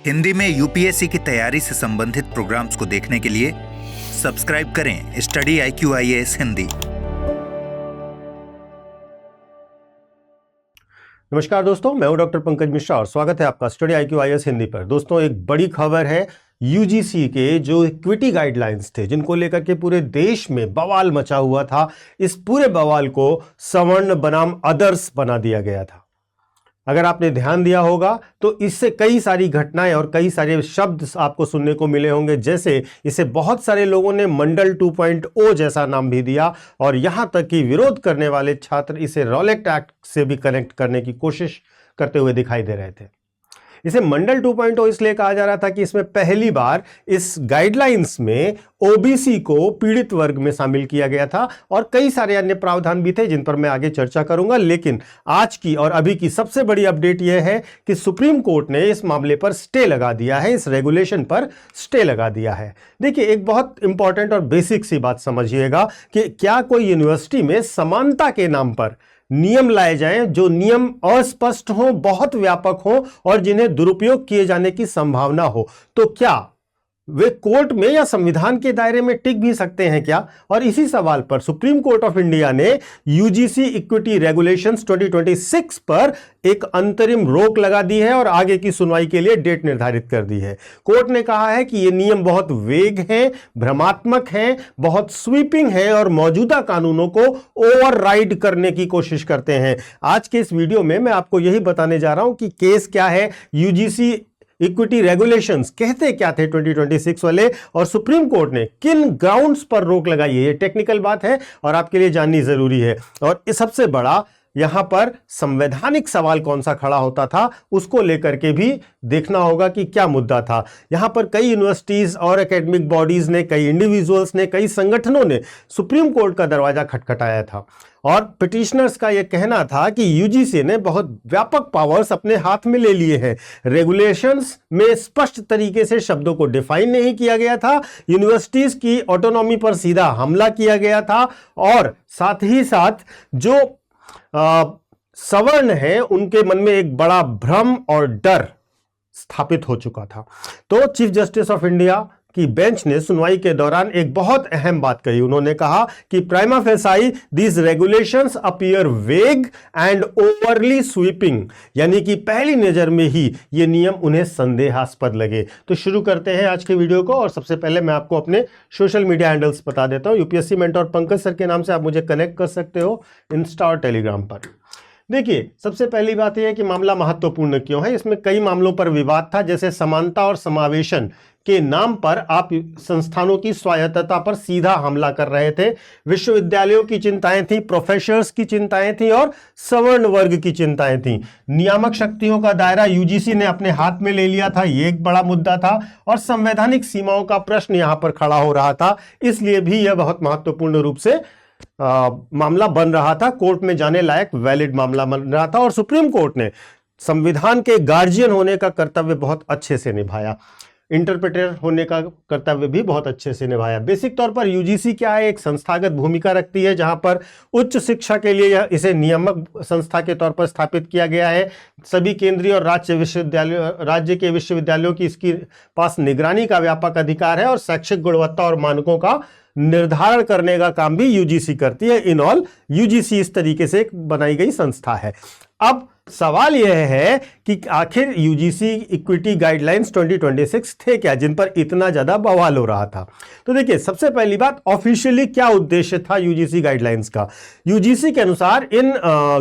हिंदी में यूपीएससी की तैयारी से संबंधित प्रोग्राम्स को देखने के लिए सब्सक्राइब करें स्टडी IQ-IAS हिंदी। नमस्कार दोस्तों, मैं हूं डॉक्टर पंकज मिश्रा और स्वागत है आपका स्टडी IQ-IAS हिंदी पर। दोस्तों, एक बड़ी खबर है। यूजीसी के जो इक्विटी गाइडलाइंस थे, जिनको लेकर के पूरे देश में बवाल मचा हुआ था, इस पूरे बवाल को सवर्ण बनाम अदर्स बना दिया गया था। अगर आपने ध्यान दिया होगा तो इससे कई सारी घटनाएं और कई सारे शब्द आपको सुनने को मिले होंगे। जैसे इसे बहुत सारे लोगों ने मंडल 2.0 जैसा नाम भी दिया और यहां तक कि विरोध करने वाले छात्र इसे रॉलेट एक्ट से भी कनेक्ट करने की कोशिश करते हुए दिखाई दे रहे थे। इसे मंडल 2.0 इसलिए कहा जा रहा था कि इसमें पहली बार इस गाइडलाइंस में ओबीसी को पीड़ित वर्ग में शामिल किया गया था और कई सारे अन्य प्रावधान भी थे जिन पर मैं आगे चर्चा करूंगा। लेकिन आज की और अभी की सबसे बड़ी अपडेट यह है कि सुप्रीम कोर्ट ने इस मामले पर स्टे लगा दिया है, इस रेगुलेशन पर स्टे लगा दिया है। देखिए, एक बहुत इंपॉर्टेंट और बेसिक सी बात समझिएगा कि क्या कोई यूनिवर्सिटी में समानता के नाम पर नियम लाए जाएं जो नियम अस्पष्ट हो, बहुत व्यापक हो और जिन्हें दुरुपयोग किए जाने की संभावना हो, तो क्या वे कोर्ट में या संविधान के दायरे में टिक भी सकते हैं क्या? और इसी सवाल पर सुप्रीम कोर्ट ऑफ इंडिया ने यूजीसी इक्विटी रेगुलेशंस 2026 पर एक अंतरिम रोक लगा दी है और आगे की सुनवाई के लिए डेट निर्धारित कर दी है। कोर्ट ने कहा है कि ये नियम बहुत वेग हैं, भ्रमात्मक हैं, बहुत स्वीपिंग हैं और मौजूदा कानूनों को ओवरराइड करने की कोशिश करते हैं। आज के इस वीडियो में मैं आपको यही बताने जा रहा हूं कि केस क्या है, यूजीसी इक्विटी रेगुलेशंस कहते क्या थे 2026 वाले, और सुप्रीम कोर्ट ने किन ग्राउंड्स पर रोक लगाई है। ये टेक्निकल बात है और आपके लिए जाननी जरूरी है। और इस सबसे बड़ा यहां पर संवैधानिक सवाल कौन सा खड़ा होता था, उसको लेकर के भी देखना होगा कि क्या मुद्दा था। यहां पर कई यूनिवर्सिटीज और एकेडमिक बॉडीज ने, कई इंडिविजुअल्स ने, कई संगठनों ने सुप्रीम कोर्ट का दरवाजा खटखटाया था और पिटिशनर्स का यह कहना था कि यूजीसी ने बहुत व्यापक पावर्स अपने हाथ में ले लिए हैं। रेगुलेशंस में स्पष्ट तरीके से शब्दों को डिफाइन नहीं किया गया था, यूनिवर्सिटीज की ऑटोनॉमी पर सीधा हमला किया गया था और साथ ही साथ जो सवर्ण है उनके मन में एक बड़ा भ्रम और डर स्थापित हो चुका था। तो चीफ जस्टिस ऑफ इंडिया की बेंच ने सुनवाई के दौरान एक बहुत अहम बात कही। उन्होंने कहा कि prima facie these regulations appear वेग एंड ओवरली स्वीपिंग, यानी कि पहली नजर में ही ये नियम उन्हें संदेहास्पद लगे। तो शुरू करते हैं आज के वीडियो को और सबसे पहले मैं आपको अपने सोशल मीडिया हैंडल्स बता देता हूं। यूपीएससी मेंटोर पंकज सर के नाम से आप मुझे कनेक्ट कर सकते हो इंस्टा और टेलीग्राम पर। देखिए, सबसे पहली बात यह है कि मामला महत्वपूर्ण क्यों है। इसमें कई मामलों पर विवाद था, जैसे समानता और समावेशन के नाम पर आप संस्थानों की स्वायत्तता पर सीधा हमला कर रहे थे। विश्वविद्यालयों की चिंताएं थी, प्रोफेसर्स की चिंताएं थी और सवर्ण वर्ग की चिंताएं थी। नियामक शक्तियों का दायरा यूजीसी ने अपने हाथ में ले लिया था, यह एक बड़ा मुद्दा था और संवैधानिक सीमाओं का प्रश्न यहां पर खड़ा हो रहा था। इसलिए भी यह बहुत महत्वपूर्ण रूप से मामला बन रहा था, कोर्ट में जाने लायक वैलिड मामला बन रहा था और सुप्रीम कोर्ट ने संविधान के गार्जियन होने का कर्तव्य बहुत अच्छे से निभाया, इंटरप्रेटर होने का कर्तव्य भी बहुत अच्छे से निभाया। बेसिक तौर पर यूजीसी क्या है, एक संस्थागत भूमिका रखती है जहां पर उच्च शिक्षा के लिए इसे नियामक संस्था के तौर पर स्थापित किया गया है। सभी केंद्रीय और राज्य के विश्वविद्यालयों की इसकी पास निगरानी का व्यापक अधिकार है और शैक्षिक गुणवत्ता और मानकों का निर्धारण करने का काम भी यूजीसी करती है। इन ऑल यूजीसी इस तरीके से बनाई गई संस्था है। अब सवाल यह है कि आखिर यूजीसी इक्विटी गाइडलाइंस 2026 थे क्या, जिन पर इतना ज्यादा बवाल हो रहा था। तो देखिए, सबसे पहली बात, ऑफिशियली क्या उद्देश्य था यूजीसी गाइडलाइंस का। यूजीसी के अनुसार इन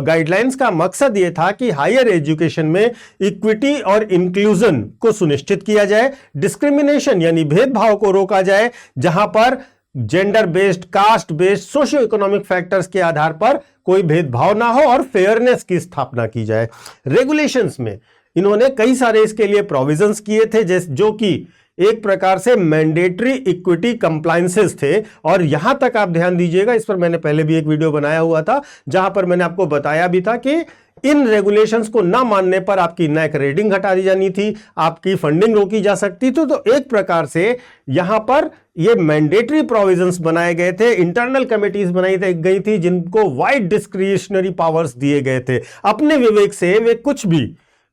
गाइडलाइंस का मकसद यह था कि हायर एजुकेशन में इक्विटी और इंक्लूजन को सुनिश्चित किया जाए, डिस्क्रिमिनेशन यानी भेदभाव को रोका जाए, जहां पर gender based, caste based, socio economic factors के आधार पर कोई भेदभाव ना हो और फेयरनेस की स्थापना की जाए। रेगुलेशंस में इन्होंने कई सारे इसके लिए प्रोविजंस किए थे, जो कि एक प्रकार से मैंडेटरी इक्विटी कंप्लायंसेस थे। और यहां तक आप ध्यान दीजिएगा, इस पर मैंने पहले भी एक वीडियो बनाया हुआ था जहां पर मैंने आपको बताया भी था कि इन रेगुलेशंस को ना मानने पर आपकी नैक रेटिंग घटा दी जानी थी, आपकी फंडिंग रोकी जा सकती थी। तो एक प्रकार से यहां पर ये मैंडेटरी प्रोविजंस बनाए गए थे, इंटरनल कमिटीज बनाई गई थी जिनको वाइड डिस्क्रिशनरी पावर्स दिए गए थे। अपने विवेक से वे कुछ भी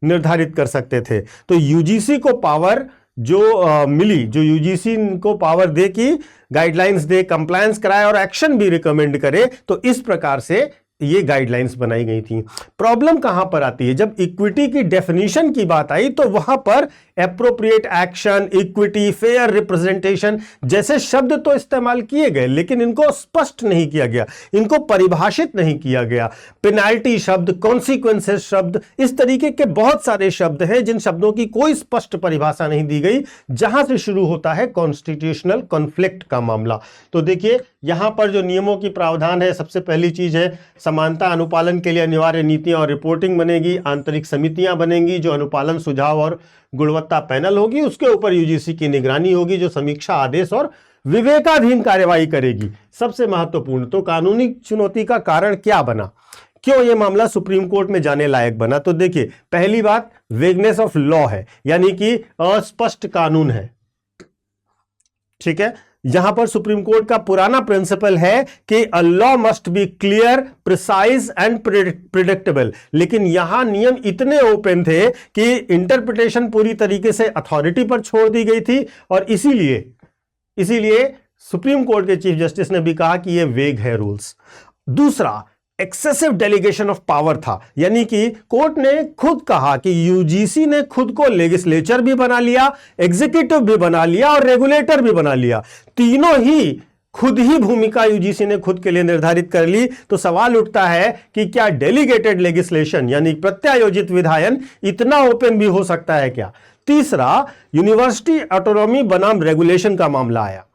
निर्धारित कर सकते थे। तो यूजीसी को पावर जो मिली, जो यूजीसी को पावर दे कि गाइडलाइंस दे, कंप्लायंस कराए और एक्शन भी रिकमेंड करे, तो इस प्रकार से ये गाइडलाइंस बनाई गई थी। प्रॉब्लम कहां पर आती है? जब इक्विटी की डेफिनेशन की बात आई तो वहां पर appropriate action, equity, fair representation जैसे शब्द तो इस्तेमाल किए गए, लेकिन इनको स्पष्ट नहीं किया गया, इनको परिभाषित नहीं किया गया। पेनाल्टी शब्द, कॉन्सिक्वेंसेस शब्द, इस तरीके के बहुत सारे शब्द हैं जिन शब्दों की कोई स्पष्ट परिभाषा नहीं दी गई, जहां से शुरू होता है कॉन्स्टिट्यूशनल कॉन्फ्लिक्ट का मामला। तो देखिए यहां पर जो नियमों की प्रावधान है, सबसे पहली चीज है समानता अनुपालन के लिए अनिवार्य नीतियां और रिपोर्टिंग बनेगी, आंतरिक समितियां बनेंगी जो अनुपालन सुझाव और गुणवत्ता पैनल होगी, उसके ऊपर यूजीसी की निगरानी होगी जो समीक्षा, आदेश और विवेकाधीन कार्यवाही करेगी। सबसे महत्वपूर्ण, तो कानूनी चुनौती का कारण क्या बना, क्यों यह मामला सुप्रीम कोर्ट में जाने लायक बना? तो देखिए पहली बात वेगनेस ऑफ लॉ है, यानी कि अस्पष्ट कानून है। ठीक है, यहां पर सुप्रीम कोर्ट का पुराना प्रिंसिपल है कि a law must be clear, precise and predictable, लेकिन यहां नियम इतने ओपन थे कि इंटरप्रिटेशन पूरी तरीके से अथॉरिटी पर छोड़ दी गई थी, और इसीलिए सुप्रीम कोर्ट के चीफ जस्टिस ने भी कहा कि यह वेग है रूल्स। दूसरा, एक्सेसिव डेलीगेशन ऑफ पावर था, यानी कि कोर्ट ने खुद कहा कि यूजीसी ने खुद को लेजिस्लेचर भी बना लिया, एग्जीक्यूटिव भी बना लिया और रेगुलेटर भी बना लिया। तीनों ही खुद ही भूमिका यूजीसी ने खुद के लिए निर्धारित कर ली। तो सवाल उठता है कि क्या डेलीगेटेड लेजिस्लेशन यानी प्रत्यायोजित विधायन इतना ओपन भी हो सकता है क्या? तीसरा, यूनिवर्सिटी ऑटोनॉमी बनाम रेगुलेशन का मामला आया।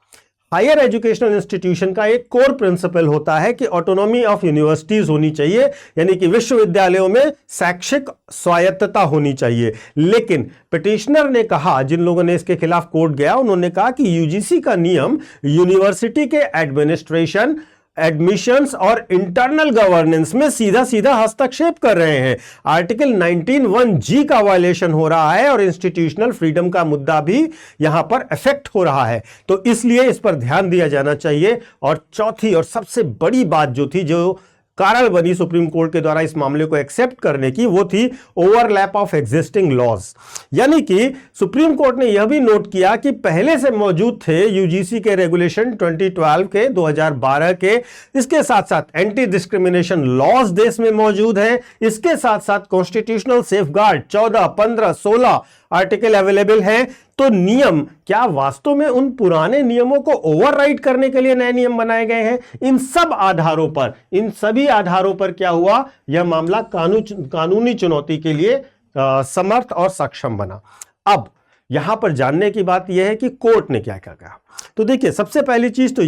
हायर एजुकेशनल इंस्टीट्यूशन का एक कोर प्रिंसिपल होता है कि ऑटोनॉमी ऑफ यूनिवर्सिटीज होनी चाहिए, यानी कि विश्वविद्यालयों में शैक्षिक स्वायत्तता होनी चाहिए। लेकिन पिटिशनर ने कहा, जिन लोगों ने इसके खिलाफ कोर्ट गया, उन्होंने कहा कि यूजीसी का नियम यूनिवर्सिटी के एडमिनिस्ट्रेशन, एडमिशंस और इंटरनल गवर्नेंस में सीधा सीधा हस्तक्षेप कर रहे हैं। आर्टिकल 19(1)(g) का वायलेशन हो रहा है और इंस्टीट्यूशनल फ्रीडम का मुद्दा भी यहां पर इफेक्ट हो रहा है। तो इसलिए इस पर ध्यान दिया जाना चाहिए। और चौथी और सबसे बड़ी बात जो थी, जो कारण बनी सुप्रीम कोर्ट के द्वारा इस मामले को एक्सेप्ट करने की, वो थी ओवरलैप ऑफ एग्जिस्टिंग लॉज। यानी कि सुप्रीम कोर्ट ने यह भी नोट किया कि पहले से मौजूद थे यूजीसी के रेगुलेशन 2012 के, 2012 के, इसके साथ साथ एंटी डिस्क्रिमिनेशन लॉज देश में मौजूद हैं, इसके साथ साथ कॉन्स्टिट्यूशनल सेफगार्ड 14, 15, 16 आर्टिकल अवेलेबल हैं। तो नियम क्या वास्तव में उन पुराने नियमों को ओवरराइड करने के लिए नए नियम बनाए गए हैं? इन सभी आधारों पर क्या हुआ, यह मामला कानूनी चुनौती के लिए समर्थ और सक्षम बना। अब यहां पर जानने की बात यह है कि कोर्ट ने क्या क्या कहा। तो देखिए सबसे पहली चीज तो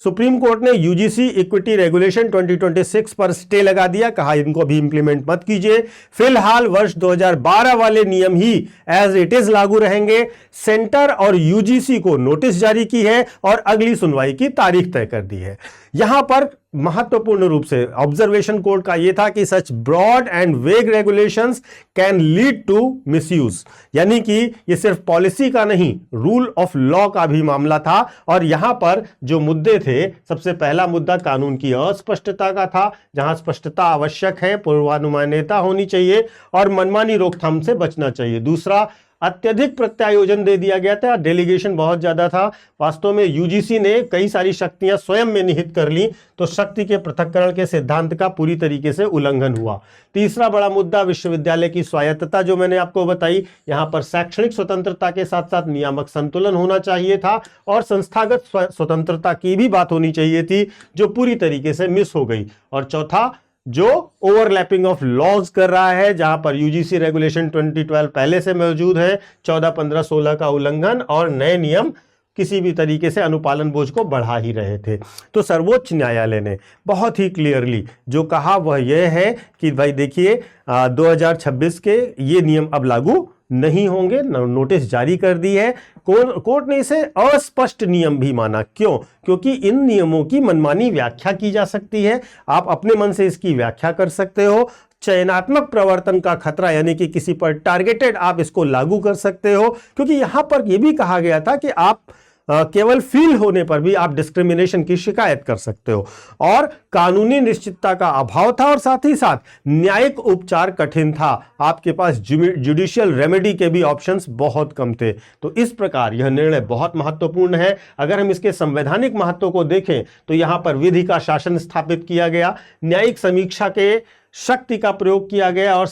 सुप्रीम कोर्ट ने यूजीसी इक्विटी रेगुलेशन 2026 पर स्टे लगा दिया, कहा इनको अभी इंप्लीमेंट मत कीजिए, फिलहाल वर्ष 2012 वाले नियम ही एज इट इज लागू रहेंगे। सेंटर और यूजीसी को नोटिस जारी की है और अगली सुनवाई की तारीख तय कर दी है। यहां पर महत्वपूर्ण रूप से ऑब्जर्वेशन कोर्ट का यह था कि such broad and vague regulations can lead to misuse, यानी कि यह सिर्फ पॉलिसी का नहीं, रूल ऑफ लॉ का भी मामला था। और यहां पर जो मुद्दे थे, सबसे पहला मुद्दा कानून की अस्पष्टता का था, जहां स्पष्टता आवश्यक है, पूर्वानुमानियता होनी चाहिए और मनमानी रोकथाम से बचना चाहिए। दूसरा, अत्यधिक प्रत्यायोजन दे दिया गया था, डेलीगेशन बहुत ज्यादा था। वास्तव में यूजीसी ने कई सारी शक्तियां स्वयं में निहित कर ली, तो शक्ति के पृथक्करण के सिद्धांत का पूरी तरीके से उल्लंघन हुआ। तीसरा बड़ा मुद्दा विश्वविद्यालय की स्वायत्तता, जो मैंने आपको बताई, यहां पर शैक्षणिक स्वतंत्रता के साथ साथ नियामक संतुलन होना चाहिए था और संस्थागत स्वतंत्रता की भी बात होनी चाहिए थी, जो पूरी तरीके से मिस हो गई। और चौथा, जो ओवरलैपिंग ऑफ लॉज कर रहा है, जहां पर यूजीसी रेगुलेशन 2012 पहले से मौजूद है, 14, 15, 16 का उल्लंघन और नए नियम किसी भी तरीके से अनुपालन बोझ को बढ़ा ही रहे थे। तो सर्वोच्च न्यायालय ने बहुत ही क्लियरली जो कहा वह यह है कि भाई देखिए 2026 के ये नियम अब लागू नहीं होंगे, नोटिस जारी कर दी है। कोर्ट ने इसे अस्पष्ट नियम भी माना। क्यों? क्योंकि इन नियमों की मनमानी व्याख्या की जा सकती है, आप अपने मन से इसकी व्याख्या कर सकते हो। चयनात्मक प्रवर्तन का खतरा, यानी कि किसी पर टारगेटेड आप इसको लागू कर सकते हो, क्योंकि यहां पर यह भी कहा गया था कि आप केवल फील होने पर भी आप डिस्क्रिमिनेशन की शिकायत कर सकते हो। और कानूनी निश्चितता का अभाव था और साथ ही साथ न्यायिक उपचार कठिन था, आपके पास जुडिशियल रेमेडी के भी ऑप्शंस बहुत कम थे। तो इस प्रकार यह निर्णय बहुत महत्वपूर्ण है। अगर हम इसके संवैधानिक महत्व को देखें तो यहां पर विधि का शासन स्थापित किया गया, न्यायिक समीक्षा के शक्ति का प्रयोग किया गया और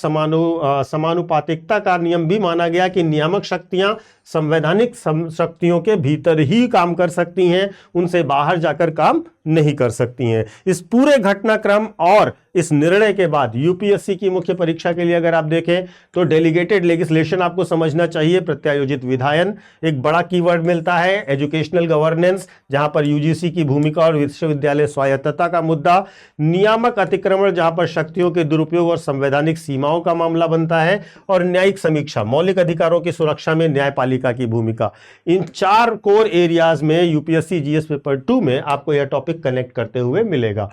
समानुपातिकता का नियम भी माना गया कि नियामक शक्तियां संवैधानिक शक्तियों के भीतर ही काम कर सकती हैं, उनसे बाहर जाकर काम नहीं कर सकती हैं। इस पूरे घटनाक्रम और इस निर्णय के बाद यूपीएससी की मुख्य परीक्षा के लिए अगर आप देखें तो डेलीगेटेड लेजिस्लेशन आपको समझना चाहिए, प्रत्यायोजित विधायन एक बड़ा कीवर्ड मिलता है, एजुकेशनल गवर्नेंस जहां पर यूजीसी की भूमिका और विश्वविद्यालय स्वायत्तता का मुद्दा, नियामक अतिक्रमण जहां पर शक्तियों के दुरुपयोग और संवैधानिक सीमाओं का मामला बनता है, और न्यायिक समीक्षा, मौलिक अधिकारों की सुरक्षा में न्यायपालिका की भूमिका। इन 4 कोर एरियाज में यूपीएससी जीएस पेपर 2 में आपको यह टॉपिक कनेक्ट करते हुए मिलेगा।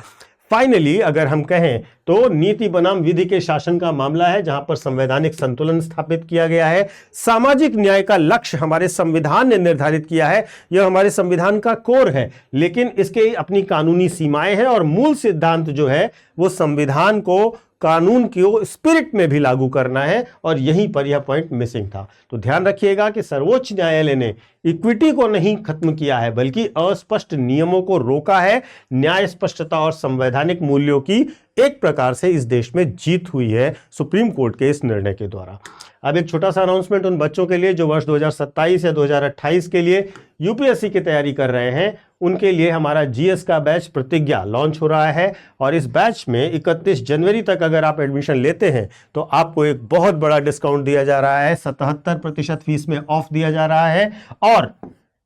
फाइनली अगर हम कहें तो नीति बनाम विधि के शासन का मामला है जहां पर संवैधानिक संतुलन स्थापित किया गया है। सामाजिक न्याय का लक्ष्य हमारे संविधान ने निर्धारित किया है, यह हमारे संविधान का कोर है, लेकिन इसके अपनी कानूनी सीमाएं हैं और मूल सिद्धांत जो है वो संविधान को कानून की स्पिरिट में भी लागू करना है, और यहीं पर यह पॉइंट मिसिंग था। तो ध्यान रखिएगा कि सर्वोच्च न्यायालय ने इक्विटी को नहीं खत्म किया है बल्कि अस्पष्ट नियमों को रोका है। न्याय स्पष्टता और संवैधानिक मूल्यों की एक प्रकार से इस देश में जीत हुई है सुप्रीम कोर्ट के इस निर्णय के द्वारा। अब एक छोटा सा अनाउंसमेंट उन बच्चों के लिए जो वर्ष 2027 या 2028 के लिए यूपीएससी की तैयारी कर रहे हैं, उनके लिए हमारा जीएस का बैच प्रतिज्ञा लॉन्च हो रहा है, और इस बैच में 31 जनवरी तक अगर आप एडमिशन लेते हैं तो आपको एक बहुत बड़ा डिस्काउंट दिया जा रहा है, 77% फीस में ऑफ दिया जा रहा है। और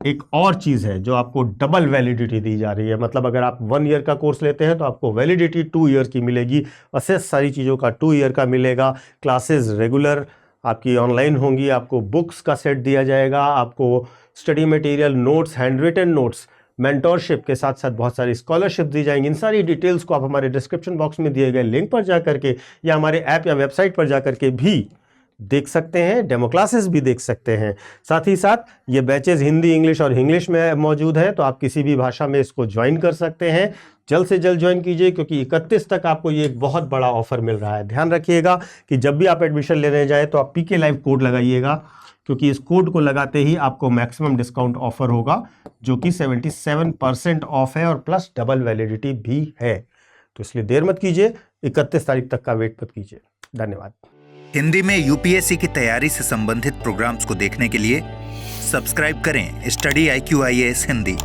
एक और चीज है जो आपको डबल वैलिडिटी दी जा रही है, मतलब अगर आप 1 ईयर का कोर्स लेते हैं तो आपको वैलिडिटी 2 ईयर की मिलेगी, असेस सारी चीज़ों का 2 ईयर का मिलेगा, क्लासेस रेगुलर आपकी ऑनलाइन होंगी, आपको बुक्स का सेट दिया जाएगा, आपको study material, notes, hand written notes, mentorship के साथ साथ बहुत सारी स्कॉलरशिप दी जाएंगी। इन सारी डिटेल्स को आप हमारे डिस्क्रिप्शन बॉक्स में दिए गए लिंक पर जाकर के या हमारे ऐप या वेबसाइट पर जाकर के भी देख सकते हैं, डेमो क्लासेस भी देख सकते हैं। साथ ही साथ ये बैचेस हिंदी, इंग्लिश और इंग्लिश में मौजूद है, तो आप किसी भी भाषा में इसको ज्वाइन कर सकते हैं। जल्द से जल्द ज्वाइन कीजिए क्योंकि 31 तक आपको ये एक बहुत बड़ा ऑफर मिल रहा है। ध्यान रखिएगा कि जब भी आप एडमिशन लेने जाए तो आप पीके लाइव कोड लगाइएगा, क्योंकि इस कोड को लगाते ही आपको मैक्सिमम डिस्काउंट ऑफर होगा जो कि 77% ऑफ है और प्लस डबल वैलिडिटी भी है। तो इसलिए देर मत कीजिए, 31 तारीख तक का वेट मत कीजिए। धन्यवाद। हिंदी में यूपीएससी की तैयारी से संबंधित प्रोग्राम्स को देखने के लिए सब्सक्राइब करें स्टडी IQ IAS हिंदी।